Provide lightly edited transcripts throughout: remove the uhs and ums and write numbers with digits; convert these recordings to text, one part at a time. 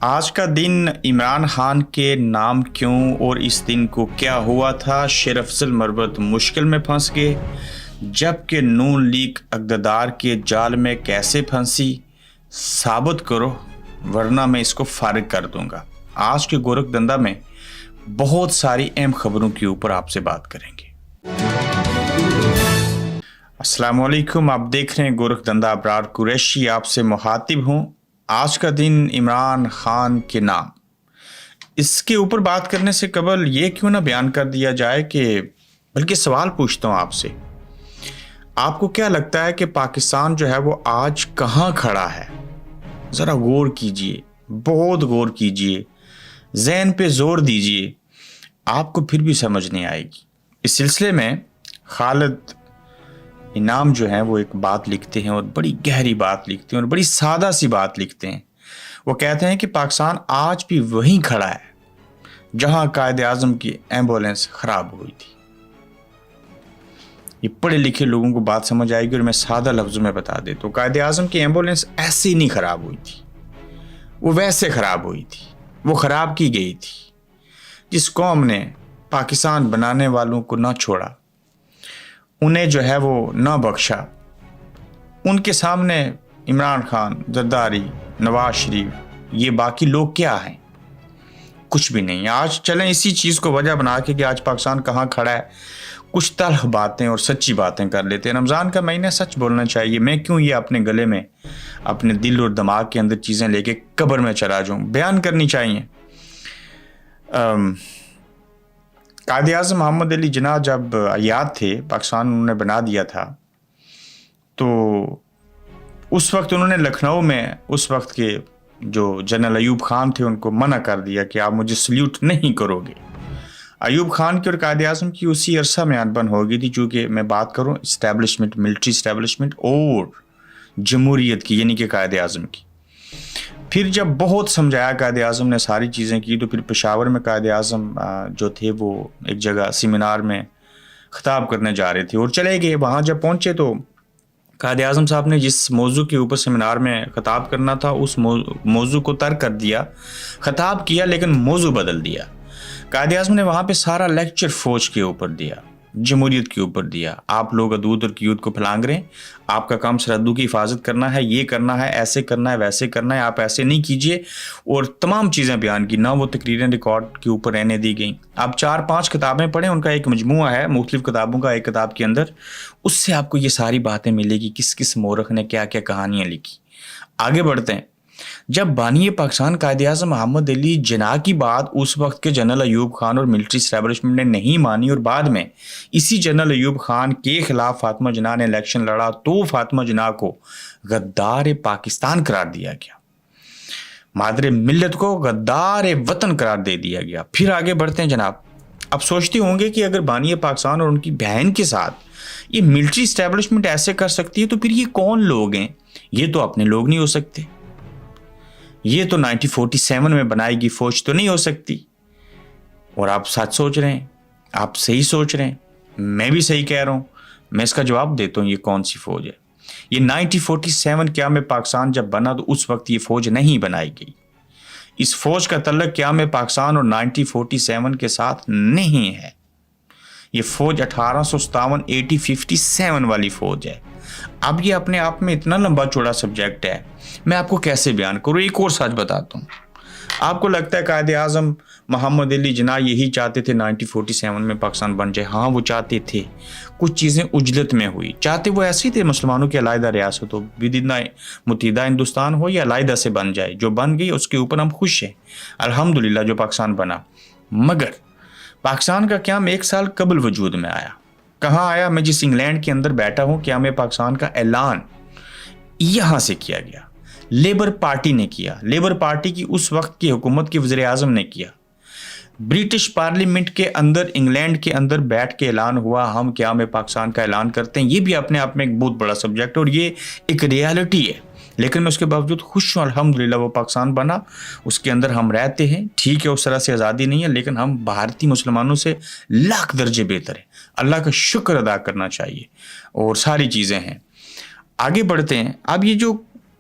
آج کا دن عمران خان کے نام کیوں اور اس دن کو کیا ہوا تھا؟ شیر افضل مربوط مشکل میں پھنس گئے جبکہ نون لیگ اقتدار کے جال میں کیسے پھنسی؟ ثابت کرو ورنہ میں اس کو فارغ کر دوں گا۔ آج کے گورکھ دھندا میں بہت ساری اہم خبروں کے اوپر آپ سے بات کریں گے۔ السلام علیکم، آپ دیکھ رہے ہیں گورکھ دھندا، ابرار قریشی آپ سے مخاطب ہوں۔ آج کا دن عمران خان کے نام، اس کے اوپر بات کرنے سے قبل یہ کیوں نہ بیان کر دیا جائے کہ بلکہ سوال پوچھتا ہوں آپ سے، آپ کو کیا لگتا ہے کہ پاکستان جو ہے وہ آج کہاں کھڑا ہے؟ ذرا غور کیجئے، بہت غور کیجئے، ذہن پہ زور دیجئے، آپ کو پھر بھی سمجھ نہیں آئے گی۔ اس سلسلے میں خالد انعام جو ہیں وہ ایک بات لکھتے ہیں اور بڑی گہری بات لکھتے ہیں اور بڑی سادہ سی بات لکھتے ہیں۔ وہ کہتے ہیں کہ پاکستان آج بھی وہیں کھڑا ہے جہاں قائد اعظم کی ایمبولینس خراب ہوئی تھی۔ یہ پڑھے لکھے لوگوں کو بات سمجھ آئے گی اور میں سادہ لفظوں میں بتا دیتا ہوں۔ قائد اعظم کی ایمبولینس ایسے ہی نہیں خراب ہوئی تھی، وہ ویسے خراب ہوئی تھی، وہ خراب کی گئی تھی۔ جس قوم نے پاکستان بنانے والوں کو نہ چھوڑا، انہیں جو ہے وہ نہ بخشا، ان کے سامنے عمران خان، زرداری، نواز شریف، یہ باقی لوگ کیا ہیں؟ کچھ بھی نہیں۔ آج چلیں اسی چیز کو وجہ بنا کے کہ آج پاکستان کہاں کھڑا ہے، کچھ تلخ باتیں اور سچی باتیں کر لیتے ہیں۔ رمضان کا مہینہ، سچ بولنا چاہیے۔ میں کیوں یہ اپنے گلے میں، اپنے دل اور دماغ کے اندر چیزیں لے کے قبر میں چلا جاؤں؟ بیان کرنی چاہیے۔ قائد اعظم محمد علی جناح جب آزاد تھے، پاکستان انہوں نے بنا دیا تھا، تو اس وقت انہوں نے لکھنؤ میں اس وقت کے جو جنرل ایوب خان تھے ان کو منع کر دیا کہ آپ مجھے سلیوٹ نہیں کرو گے۔ ایوب خان کی اور قائد اعظم کی اسی عرصہ میں انبن ہو گئی تھی، چونکہ میں بات کروں اسٹیبلشمنٹ، ملٹری اسٹیبلشمنٹ اور جمہوریت کی، یعنی کہ قائد اعظم کی۔ پھر جب بہت سمجھایا قائد اعظم نے، ساری چیزیں کی، تو پھر پشاور میں قائد اعظم جو تھے وہ ایک جگہ سیمینار میں خطاب کرنے جا رہے تھے اور چلے گئے۔ وہاں جب پہنچے تو قائد اعظم صاحب نے جس موضوع کے اوپر سیمینار میں خطاب کرنا تھا اس موضوع کو ترک کر دیا، خطاب کیا لیکن موضوع بدل دیا۔ قائد اعظم نے وہاں پہ سارا لیکچر فوج کے اوپر دیا، جمہوریت کے اوپر دیا۔ آپ لوگ حدود اور قیود کو پھلانگ رہے ہیں، آپ کا کام سرحدوں کی حفاظت کرنا ہے، یہ کرنا ہے، ایسے کرنا ہے، ویسے کرنا ہے، آپ ایسے نہیں کیجئے، اور تمام چیزیں بیان کی۔ نہ وہ تقریریں ریکارڈ کے اوپر رہنے دی گئیں۔ آپ 4-5 کتابیں پڑھیں، ان کا ایک مجموعہ ہے مختلف کتابوں کا، ایک کتاب کے اندر اس سے آپ کو یہ ساری باتیں ملے گی، کس کس مورخ نے کیا کیا کہانیاں لکھی۔ آگے بڑھتے ہیں۔ جب بانی پاکستان قائد اعظم محمد علی جناح کی بات اس وقت کے جنرل ایوب خان اور ملٹری اسٹیبلشمنٹ نے نہیں مانی، اور بعد میں اسی جنرل ایوب خان کے خلاف فاطمہ جناح نے الیکشن لڑا، تو فاطمہ جناح کو غدار پاکستان قرار دیا گیا، مادر ملت کو غدار وطن قرار دے دیا گیا۔ پھر آگے بڑھتے ہیں جناب۔ اب سوچتے ہوں گے کہ اگر بانی پاکستان اور ان کی بہن کے ساتھ یہ ملٹری اسٹیبلشمنٹ ایسے کر سکتی ہے تو پھر یہ کون لوگ ہیں؟ یہ تو اپنے لوگ نہیں ہو سکتے، یہ تو 1947 میں بنائی گئی فوج تو نہیں ہو سکتی۔ اور آپ سچ سوچ رہے ہیں، آپ صحیح سوچ رہے ہیں، میں بھی صحیح کہہ رہا ہوں۔ میں اس کا جواب دیتا ہوں، یہ کون سی فوج ہے؟ یہ 1947 قیام پاکستان جب بنا تو اس وقت یہ فوج نہیں بنائی گئی۔ اس فوج کا تعلق قیام پاکستان اور 1947 کے ساتھ نہیں ہے۔ یہ فوج 1857 1857 والی فوج ہے۔ اب یہ اپنے آپ میں اتنا لمبا چوڑا سبجیکٹ ہے، میں آپ کو کیسے بیان کروں؟ ایک اور سچ بتاتا ہوں۔ آپ کو لگتا ہے قائد اعظم محمد علی جناح یہی چاہتے تھے 1947 میں پاکستان بن جائے؟ ہاں وہ چاہتے تھے، کچھ چیزیں عجلت میں ہوئی۔ چاہتے وہ ایسے ہی تھے مسلمانوں کی علیحدہ ریاست ہو، بدنہ متحدہ ہندوستان ہو، یا علیحدہ سے بن جائے۔ جو بن گئی اس کے اوپر ہم خوش ہیں الحمدللہ، جو پاکستان بنا۔ مگر پاکستان کا قیام 1 سال قبل وجود میں آیا۔ کہاں آیا؟ میں جس انگلینڈ کے اندر بیٹھا ہوں، قیام پاکستان کا اعلان یہاں سے کیا گیا، لیبر پارٹی نے کیا۔ لیبر پارٹی کی اس وقت کی حکومت کے وزیر اعظم نے کیا۔ برٹش پارلیمنٹ کے اندر، انگلینڈ کے اندر بیٹھ کے اعلان ہوا، ہم قیام پاکستان کا اعلان کرتے ہیں۔ یہ بھی اپنے آپ میں ایک بہت بڑا سبجیکٹ ہے اور یہ ایک ریالٹی ہے، لیکن میں اس کے باوجود خوش ہوں الحمدللہ وہ پاکستان بنا، اس کے اندر ہم رہتے ہیں۔ ٹھیک ہے اس طرح سے آزادی نہیں ہے، لیکن ہم بھارتی مسلمانوں سے لاکھ درجے بہتر ہیں۔ اللہ کا شکر ادا کرنا چاہیے، اور ساری چیزیں ہیں۔ آگے بڑھتے ہیں۔ اب یہ جو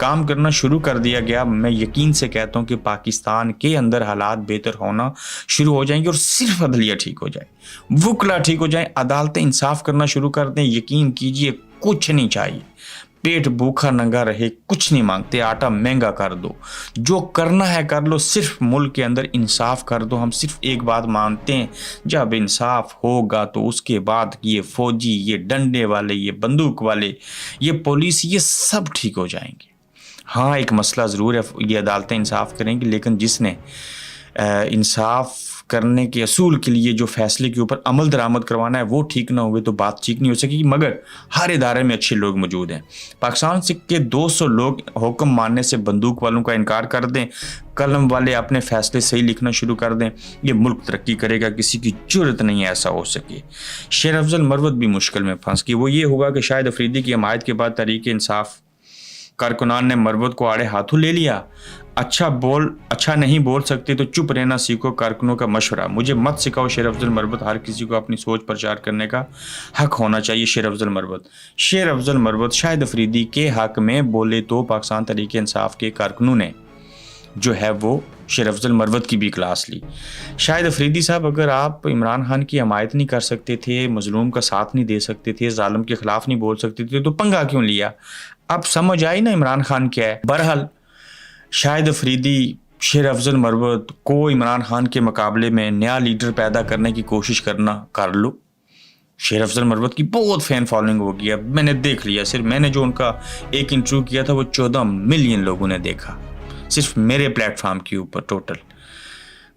کام کرنا شروع کر دیا گیا، میں یقین سے کہتا ہوں کہ پاکستان کے اندر حالات بہتر ہونا شروع ہو جائیں گے، اور صرف عدلیہ ٹھیک ہو جائے، وکلا ٹھیک ہو جائیں، عدالتیں انصاف کرنا شروع کر دیں، یقین کیجئے کچھ نہیں چاہیے، پیٹ بھوکا ننگا رہے کچھ نہیں مانگتے، آٹا مہنگا کر دو، جو کرنا ہے کر لو، صرف ملک کے اندر انصاف کر دو۔ ہم صرف ایک بات مانتے ہیں، جب انصاف ہوگا تو اس کے بعد یہ فوجی، یہ ڈنڈے والے، یہ بندوق والے، یہ پولیس، یہ سب ٹھیک ہو جائیں گے۔ ہاں ایک مسئلہ ضرور ہے، یہ عدالتیں انصاف کریں گی، لیکن جس نے انصاف کرنے کے اصول کے لیے جو فیصلے کے اوپر عمل درآمد کروانا ہے وہ ٹھیک نہ ہوئے تو بات ٹھیک نہیں ہو سکے گی۔ مگر ہر ادارے میں اچھے لوگ موجود ہیں۔ پاکستان سے کے 200 لوگ حکم ماننے سے بندوق والوں کا انکار کر دیں، قلم والے اپنے فیصلے صحیح لکھنا شروع کر دیں، یہ ملک ترقی کرے گا، کسی کی جرت نہیں ایسا ہو سکے۔ شیر افضل مروت بھی مشکل میں پھنس گئی، وہ یہ ہوگا کہ شاہد افریدی کی حمایت کے بعد تحریک انصاف کارکنان نے مروت کو آڑے ہاتھوں لے لیا۔ اچھا نہیں بول سکتے تو چپ رہنا سیکھو، کارکنوں کا مشورہ، مجھے مت سکھاؤ شیر افضل مروت، ہر کسی کو اپنی سوچ پرچار کرنے کا حق ہونا چاہیے۔ شیر افضل مروت شاہد افریدی کے حق میں بولے تو پاکستان تحریک انصاف کے کارکنوں نے جو ہے وہ شیر افضل مروت کی بھی کلاس لی۔ شاہد افریدی صاحب، اگر آپ عمران خان کی حمایت نہیں کر سکتے تھے، مظلوم کا ساتھ نہیں دے سکتے تھے، ظالم کے خلاف نہیں بول سکتے تھے، تو پنگا کیوں لیا؟ اب سمجھ آئی نا عمران خان کیا ہے۔ بہرحال شاہد افریدی، شیر افضل مروت کو عمران خان کے مقابلے میں نیا لیڈر پیدا کرنے کی کوشش کرنا کر لو۔ شیر افضل مروت کی بہت فین فالوئنگ ہو گیا، میں نے دیکھ لیا، صرف میں نے جو ان کا ایک انٹرویو کیا تھا وہ 14 ملین لوگوں نے دیکھا، صرف میرے پلیٹ فارم کے اوپر ٹوٹل۔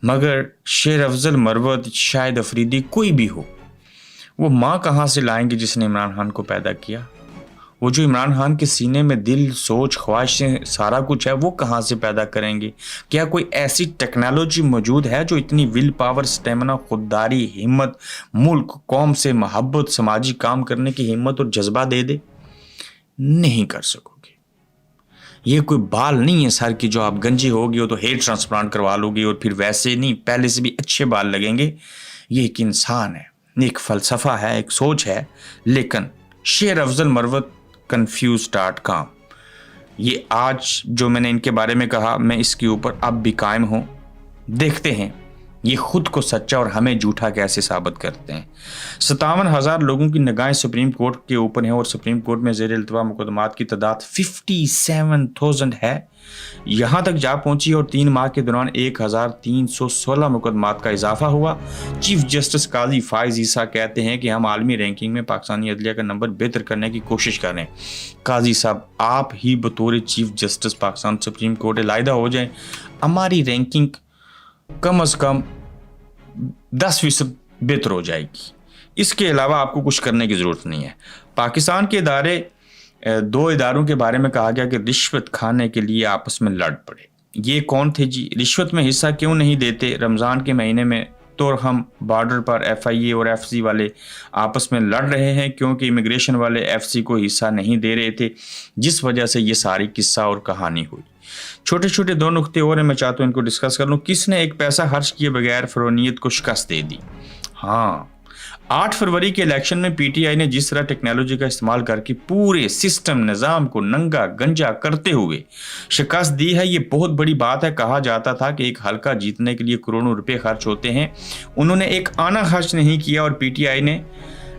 مگر شیر افضل مروت، شاہد افریدی، کوئی بھی ہو، وہ ماں کہاں سے لائیں گے جس نے عمران خان کو پیدا کیا؟ وہ جو عمران خان کے سینے میں دل، سوچ، خواہشیں، سارا کچھ ہے، وہ کہاں سے پیدا کریں گے؟ کیا کوئی ایسی ٹیکنالوجی موجود ہے جو اتنی ول پاور، سٹیمنا، خودداری، ہمت، ملک قوم سے محبت، سماجی کام کرنے کی ہمت اور جذبہ دے دے؟ نہیں کر سکو گے۔ یہ کوئی بال نہیں ہے سر کی جو آپ گنجے ہوگی ہو تو ہیئر ٹرانسپلانٹ کروا لو گے اور پھر ویسے نہیں، پہلے سے بھی اچھے بال لگیں گے۔ یہ ایک انسان ہے، ایک فلسفہ ہے، ایک سوچ ہے۔ لیکن شیر افضل مروت confused.com، یہ آج جو میں نے ان کے بارے میں کہا، میں اس کے اوپر اب بھی قائم ہوں۔ دیکھتے ہیں یہ خود کو سچا اور ہمیں جھوٹا کیسے ثابت کرتے ہیں۔ 57,000 لوگوں کی نگاہیں سپریم کورٹ کے اوپر ہیں، اور سپریم کورٹ میں زیر التوا مقدمات کی تعداد 57,000 ہے، یہاں تک جا پہنچی، اور 3 ماہ کے دوران 1,316 مقدمات کا اضافہ ہوا۔ چیف جسٹس قاضی فائز عیسیٰ کہتے ہیں کہ ہم عالمی رینکنگ میں پاکستانی عدلیہ کا نمبر بہتر کرنے کی کوشش کر رہے ہیں۔ قاضی صاحب، آپ ہی بطور chief justice Pakistan supreme court علیحدہ ہو جائیں، ہماری رینکنگ کم از کم 10% بہتر ہو جائے گی۔ اس کے علاوہ آپ کو کچھ کرنے کی ضرورت نہیں ہے۔ پاکستان کے ادارے، 2 اداروں کے بارے میں کہا گیا کہ رشوت کھانے کے لیے آپس میں لڑ پڑے۔ یہ کون تھے جی؟ رشوت میں حصہ کیوں نہیں دیتے؟ رمضان کے مہینے میں تو ہم بارڈر پر FIA اور FC والے آپس میں لڑ رہے ہیں کیونکہ امیگریشن والے FC کو حصہ نہیں دے رہے تھے، جس وجہ سے یہ ساری قصہ اور کہانی ہوئی۔ چھوٹے چھوٹے 2 نقطے اور ہیں، میں چاہتا ہوں ان کو ڈسکس کر لوں۔ کس نے ایک پیسہ خرچ کیے بغیر فرونیت کو شکست دے دی؟ ہاں، 8 فروری کے الیکشن میں PTI نے جس طرح ٹیکنالوجی کا استعمال کر کے پورے سسٹم، نظام کو ننگا گنجا کرتے ہوئے شکست دی ہے، یہ بہت بڑی بات ہے۔ کہا جاتا تھا کہ ایک حلقہ جیتنے کے لیے کروڑوں روپے خرچ ہوتے ہیں، انہوں نے ایک آنا خرچ نہیں کیا، اور PTI نے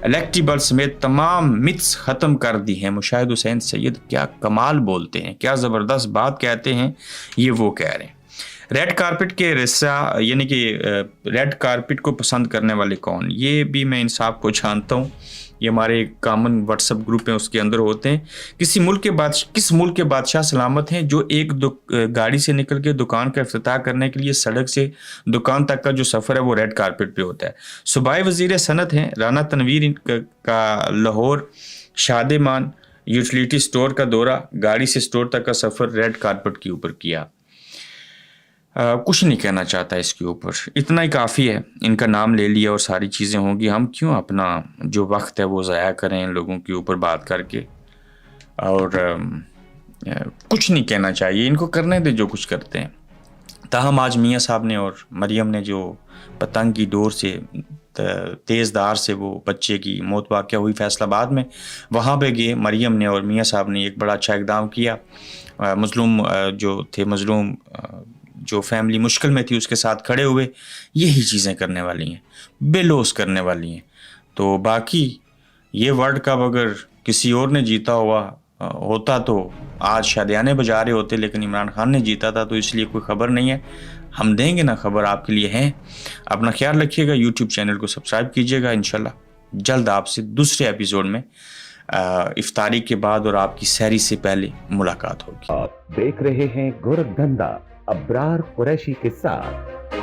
الیکٹیبل سمیت تمام متس ختم کر دی ہیں۔ مشاہد حسین سید کیا کمال بولتے ہیں، کیا زبردست بات کہتے ہیں، یہ وہ کہہ رہے ہیں۔ ریڈ کارپٹ کے رسا، یعنی کہ ریڈ کارپٹ کو پسند کرنے والے کون؟ یہ بھی میں انصاف کو جانتا ہوں، یہ ہمارے کامن واٹس ایپ گروپ ہیں، اس کے اندر ہوتے ہیں۔ کس ملک کے بادشاہ سلامت ہیں جو ایک گاڑی سے نکل کے دکان کا افتتاح کرنے کے لیے سڑک سے دکان تک کا جو سفر ہے وہ ریڈ کارپٹ پہ ہوتا ہے؟ صوبائی وزیر صنعت ہیں رانا تنویر کا لاہور شادمان یوٹیلیٹی سٹور کا دورہ، گاڑی سے سٹور تک کا سفر ریڈ کارپٹ کے اوپر کیا۔ کچھ نہیں کہنا چاہتا اس کے اوپر، اتنا ہی کافی ہے، ان کا نام لے لیا اور ساری چیزیں ہوں گی۔ ہم کیوں اپنا جو وقت ہے وہ ضائع کریں ان لوگوں کے اوپر بات کر کے، اور کچھ نہیں کہنا چاہیے، ان کو کرنے دے جو کچھ کرتے ہیں۔ تاہم آج میاں صاحب نے اور مریم نے جو پتنگ کی ڈور سے، تیز دھار سے وہ بچے کی موت واقع ہوئی فیصل آباد میں، وہاں پہ گئے، مریم نے اور میاں صاحب نے ایک بڑا اچھا اقدام کیا۔ مظلوم جو تھے، مظلوم جو فیملی مشکل میں تھی اس کے ساتھ کھڑے ہوئے، یہی چیزیں کرنے والی ہیں، بے لوث کرنے والی ہیں. تو باقی یہ ورلڈ کپ اگر کسی اور نے جیتا ہوتا تو آج شادیانے بجا رہے ہوتے، لیکن عمران خان نے جیتا تھا تو اس لیے کوئی خبر نہیں ہے. ہم دیں گے نا خبر، آپ کے لیے ہیں. اپنا خیال رکھیے گا، یوٹیوب چینل کو سبسکرائب کیجیے گا. انشاءاللہ جلد آپ سے دوسرے ایپیسوڈ میں افطاری کے بعد اور آپ کی سحری سے پہلے ملاقات ہوگی. آپ دیکھ رہے ہیں گورکھدھندا ابرار قریشی کے ساتھ.